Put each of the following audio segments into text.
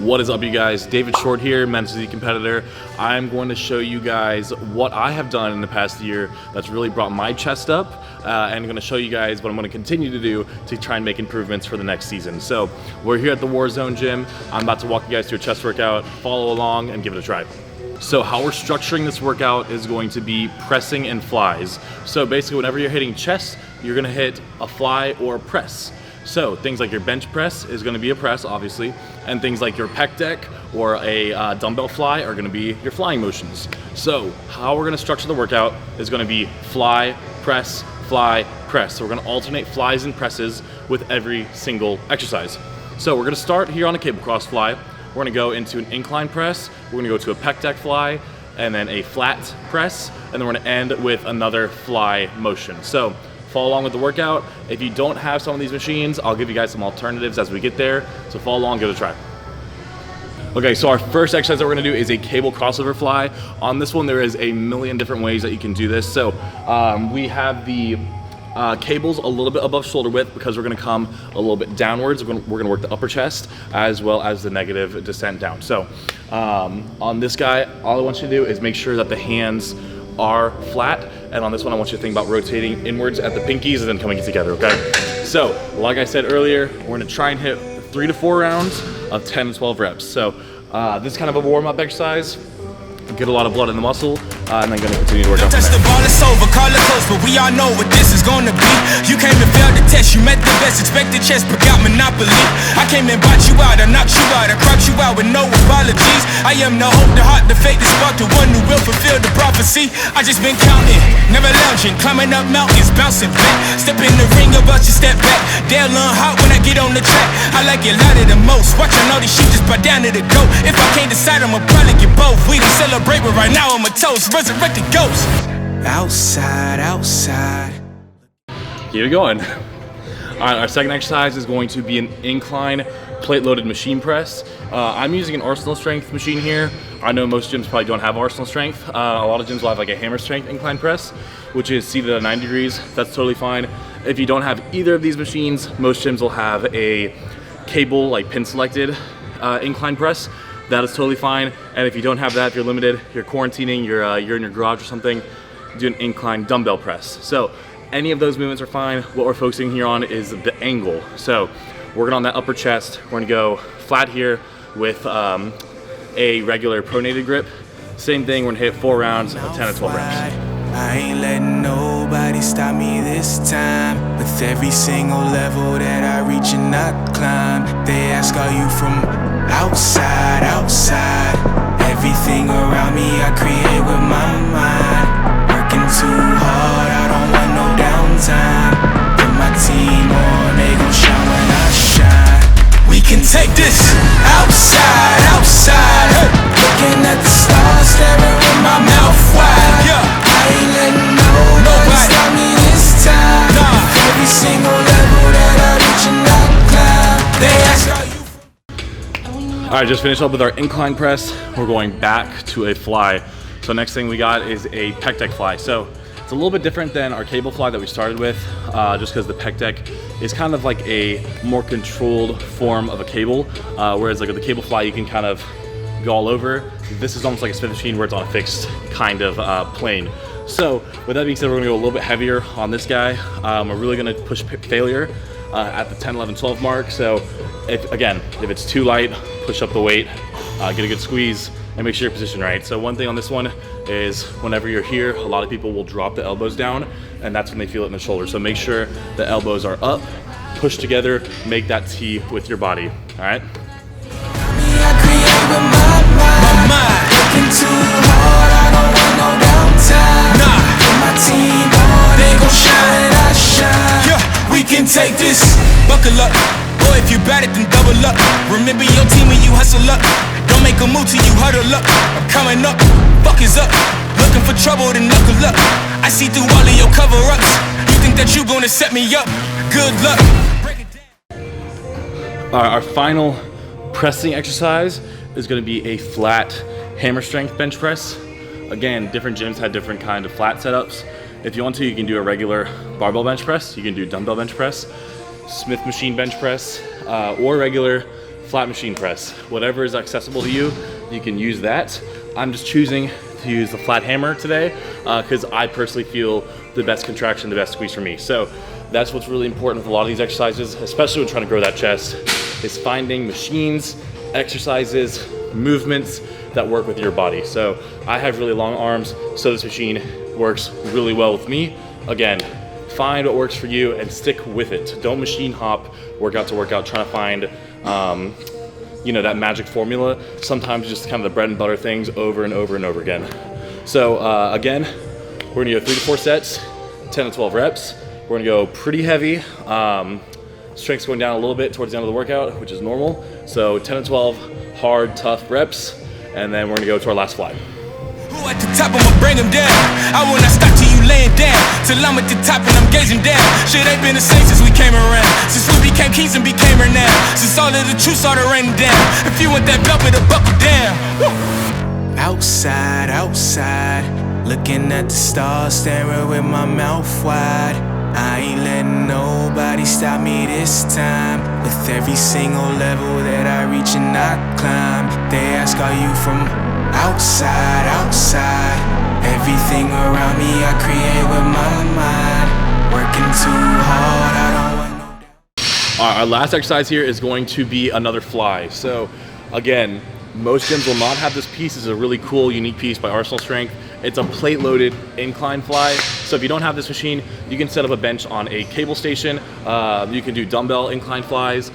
What is up, you guys? David Short here, men's physique competitor. I'm going to show you guys what I have done in the past year that's really brought my chest up, and I'm going to show you guys what I'm going to continue to do to try and make improvements for the next season. So we're here at the Warzone gym. I'm about to walk you guys through a chest workout. Follow along and give it a try. So how we're structuring this workout is going to be pressing and flies. So basically, whenever you're hitting chest, you're going to hit a fly or a press. So things like your bench press is going to be a press, obviously, and things like your pec deck or a dumbbell fly are going to be your flying motions. So how we're going to structure the workout is going to be fly, press, fly, press. So we're going to alternate flies and presses with every single exercise. So we're going to start here on a cable cross fly. We're going to go into an incline press. We're going to go to a pec deck fly, and then a flat press, and then we're going to end with another fly motion. So follow along with the workout. If you don't have some of these machines, I'll give you guys some alternatives as we get there. So follow along, give it a try. Okay, so our first exercise that we're gonna do is a cable crossover fly. On this one, there is a million different ways that you can do this. So we have the cables a little bit above shoulder width because we're gonna come a little bit downwards. We're gonna work the upper chest as well as the negative descent down. So on this guy, all I want you to do is make sure that the hands are flat, and on this one I want you to think about rotating inwards at the pinkies and then coming together, okay? So like I said earlier, we're gonna try and hit 3 to 4 rounds of 10 to 12 reps. So this is kind of a warm-up exercise. Get a lot of blood in the muscle, and then gonna continue to work out from touch the ball, it's over, call it close, but we all know what this is gonna be. You came to fail the test, you met the best, expected chest, but got monopoly. I came and bought you out, I knocked you out, I cropped you out with no apologies. I am the hope, the heart, the faith, the spark, the one who will fulfill the prophecy. I just been counting, never lounging, climbing up mountains, bouncing back. Step in the ring, about you step back. They'll learn hot when I get on the track. I like it louder the most, watching all these sheep just bow down to the goat. If I can't decide, I'ma probably get both. We done celebrate, but right now I'm a toast, resurrected ghost. Outside, outside. Keep it going. All right, our second exercise is going to be an incline plate-loaded machine press. I'm using an Arsenal strength machine here. I know most gyms probably don't have Arsenal strength. A lot of gyms will have like a hammer strength incline press, which is seated at 90 degrees. That's totally fine. If you don't have either of these machines, most gyms will have a cable, like pin selected incline press. That is totally fine. And if you don't have that, if you're limited, you're quarantining, you're in your garage or something, do an incline dumbbell press. So any of those movements are fine. What we're focusing here on is the angle. So working on that upper chest, we're gonna go flat here with a regular pronated grip. Same thing, we're gonna hit 4 rounds of 10 to 12 reps. I ain't letting nobody stop me this time. With every single level that I reach and I climb, they ask, are you from outside, outside? Everything around me I create with my mind. Working too hard, I don't want no downtime. Put my team on, they gon' shine when I shine. We can take this outside, outside. Hey. Looking at the stars, staring with my mouth wide. Yeah. I ain't letting nobody stop me this time. Nah. Every single level that I reach and I climb, they ask, are you? All right, just finished up with our incline press. We're going back to a fly. So next thing we got is a pec deck fly. So it's a little bit different than our cable fly that we started with, just because the pec deck is kind of like a more controlled form of a cable, whereas like with the cable fly, you can kind of go all over. This is almost like a Smith machine where it's on a fixed kind of plane. So with that being said, we're gonna go a little bit heavier on this guy. We're really gonna push failure at the 10, 11, 12 mark. So if it's too light, push up the weight, get a good squeeze, and make sure you're positioned right. So one thing on this one is whenever you're here, a lot of people will drop the elbows down, and that's when they feel it in the shoulder. So make sure the elbows are up, push together, make that T with your body, all right? We can take this, buckle up. Boy, if you bad it, then double up. Remember your team when you hustle up. Don't make a move till you huddle up. I'm coming up, fuck is up. Looking for trouble, then knuckle up. I see through all of your cover-ups. You think that you gonna set me up? Good luck. Break it down. All right, our final pressing exercise is gonna be a flat hammer strength bench press. Again, different gyms have different kind of flat setups. If you want to, you can do a regular barbell bench press. You can do dumbbell bench press, Smith machine bench press, or regular flat machine press. Whatever is accessible to you, you can use that. I'm just choosing to use the flat hammer today because I personally feel the best contraction, the best squeeze for me. So that's what's really important with a lot of these exercises, especially when trying to grow that chest, is finding machines, exercises, movements that work with your body. So I have really long arms, so this machine works really well with me. Again, find what works for you and stick with it. Don't machine hop workout to workout trying to find you know, that magic formula. Sometimes just kind of the bread and butter things over and over and over again. So again, we're gonna go 3 to 4 sets, 10 to 12 reps. We're gonna go pretty heavy. Strength's going down a little bit towards the end of the workout, which is normal. So 10 to 12 hard, tough reps, and then we're gonna go to our last fly. Who at the top, I'ma bring them down. I will not stop till you laying down, till I'm at the top and I'm gazing down. Shit ain't been the same since we came around, since we became kings and became renowned, since all of the truth started raining down. If you want that belt, better buckle down. Woo. Outside, outside, looking at the stars, staring with my mouth wide. I ain't letting nobody stop me this time. With every single level that I reach and I climb, they ask, are you from outside, outside? Everything around me I create with my mind. Working too hard, I don't want no doubt. All right, our last exercise here is going to be another fly. So again, most gyms will not have this piece. It's a really cool, unique piece by Arsenal Strength. It's a plate-loaded incline fly. So if you don't have this machine, you can set up a bench on a cable station. You can do dumbbell incline flies.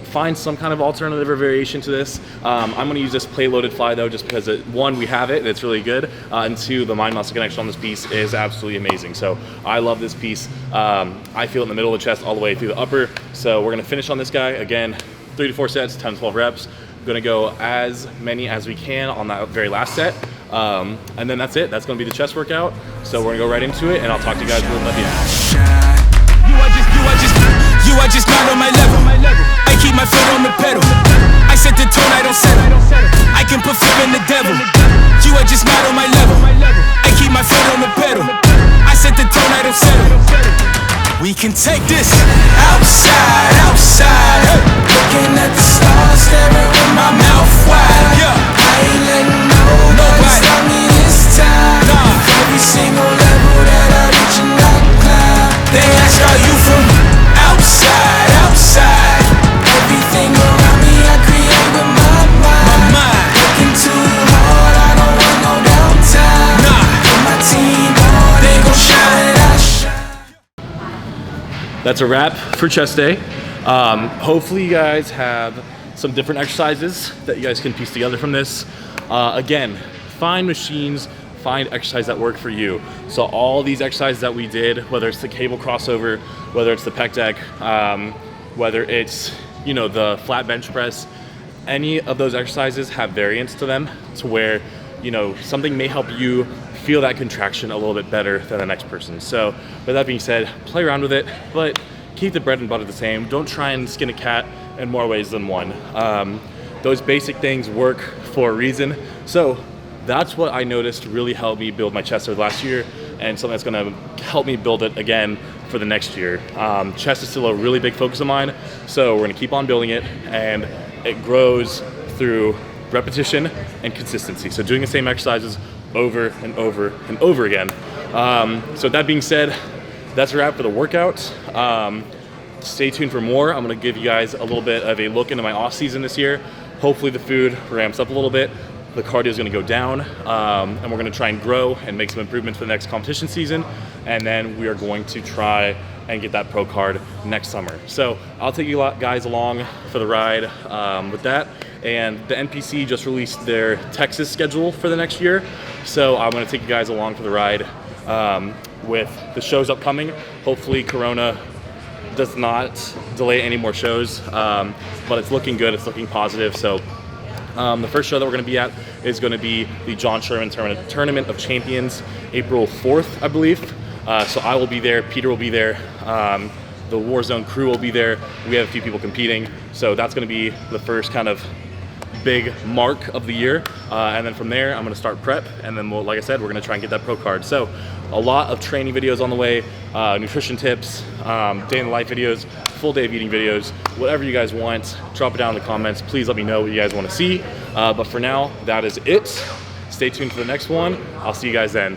Find some kind of alternative or variation to this. I'm gonna use this plate-loaded fly though, just because one, we have it and it's really good, and two, the mind-muscle connection on this piece is absolutely amazing. So I love this piece. I feel it in the middle of the chest all the way through the upper. So we're gonna finish on this guy. Again, 3 to 4 sets, 10 to 12 reps. Gonna go as many as we can on that very last set. And then that's it. That's gonna be the chest workout. So we're gonna go right into it and I'll talk to you guys a little bit at the end. You are just not on my level. I keep my foot on the pedal. I set the tone, I don't settle. I can put fear in the devil. You are just not on my level. I keep my foot on the pedal. I set the tone, I don't settle. We can take this outside, outside. Looking at the stars, staring with my mouth wide. I ain't letting nobody stop me this time. Every single level that I reach and I climb, they ask, are you from outside, outside? Everything around me I create with my mind. Working too hard, I don't want no downtime. Put my team on, they gon' shine, I shine. That's a wrap for chest day. Hopefully you guys have some different exercises that you guys can piece together from this. Again, find machines, find exercise that work for you. So all these exercises that we did, whether it's the cable crossover, whether it's the pec deck, whether it's, you know, the flat bench press, any of those exercises have variants to them to where, you know, something may help you feel that contraction a little bit better than the next person. So with that being said, play around with it, but keep the bread and butter the same. Don't try and skin a cat in more ways than one. Those basic things work for a reason. So that's what I noticed really helped me build my chest over the last year, and something that's gonna help me build it again for the next year. Chest is still a really big focus of mine, so we're gonna keep on building it, and it grows through repetition and consistency. So doing the same exercises over and over and over again. So that being said, that's a wrap for the workout. Stay tuned for more. I'm gonna give you guys a little bit of a look into my off season this year. Hopefully the food ramps up a little bit. The cardio is gonna go down, and we're gonna try and grow and make some improvements for the next competition season. And then we are going to try and get that pro card next summer. So I'll take you guys along for the ride with that. And the NPC just released their Texas schedule for the next year. So I'm gonna take you guys along for the ride with the shows upcoming. Hopefully Corona does not delay any more shows, but it's looking good, it's looking positive. So the first show that we're going to be at is going to be the John Sherman Tournament of Champions, April 4th, I believe. So I will be there, Peter will be there, the Warzone crew will be there. We have a few people competing, so that's going to be the first kind of big mark of the year. And then from there, I'm gonna start prep. And then, like I said, we're gonna try and get that pro card. So a lot of training videos on the way, nutrition tips, day in the life videos, full day of eating videos, whatever you guys want, drop it down in the comments. Please let me know what you guys wanna see. But for now, that is it. Stay tuned for the next one. I'll see you guys then.